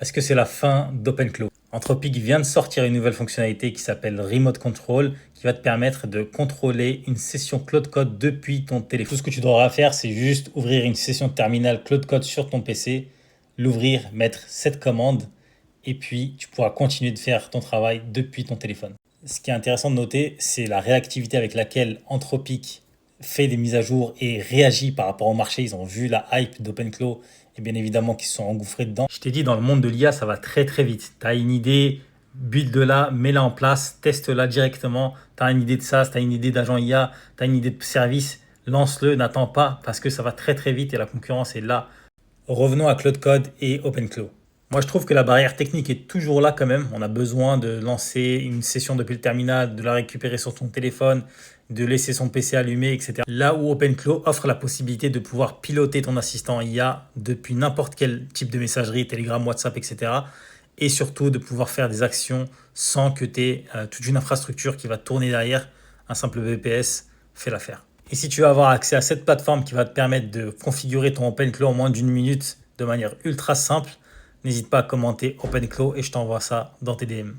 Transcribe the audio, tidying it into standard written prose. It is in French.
Est-ce que c'est la fin d'OpenClaw? Anthropic vient de sortir une nouvelle fonctionnalité qui s'appelle Remote Control, qui va te permettre de contrôler une session Cloud Code depuis ton téléphone. Tout ce que tu devras faire, c'est juste ouvrir une session terminale Cloud Code sur ton PC, l'ouvrir, mettre cette commande, et puis tu pourras continuer de faire ton travail depuis ton téléphone. Ce qui est intéressant de noter, c'est la réactivité avec laquelle Anthropic fait des mises à jour et réagit par rapport au marché. Ils ont vu la hype d'OpenClaw et bien évidemment qu'ils se sont engouffrés dedans. Je t'ai dit, dans le monde de l'IA, ça va très très vite. Tu as une idée, build-la, mets-la en place, teste-la directement. Tu as une idée de SaaS, tu as une idée d'agent IA, tu as une idée de service, lance-le, n'attends pas parce que ça va très très vite et la concurrence est là. Revenons à Cloud Code et OpenClaw. Moi, je trouve que la barrière technique est toujours là quand même. On a besoin de lancer une session depuis le terminal, de la récupérer sur son téléphone, de laisser son PC allumé, etc. Là où OpenClaw offre la possibilité de pouvoir piloter ton assistant IA depuis n'importe quel type de messagerie, Telegram, WhatsApp, etc. Et surtout de pouvoir faire des actions sans que tu aies toute une infrastructure qui va tourner derrière. Un simple VPS fait l'affaire. Et si tu veux avoir accès à cette plateforme qui va te permettre de configurer ton OpenClaw en moins d'une minute de manière ultra simple, n'hésite pas à commenter OpenClaw et je t'envoie ça dans tes DM.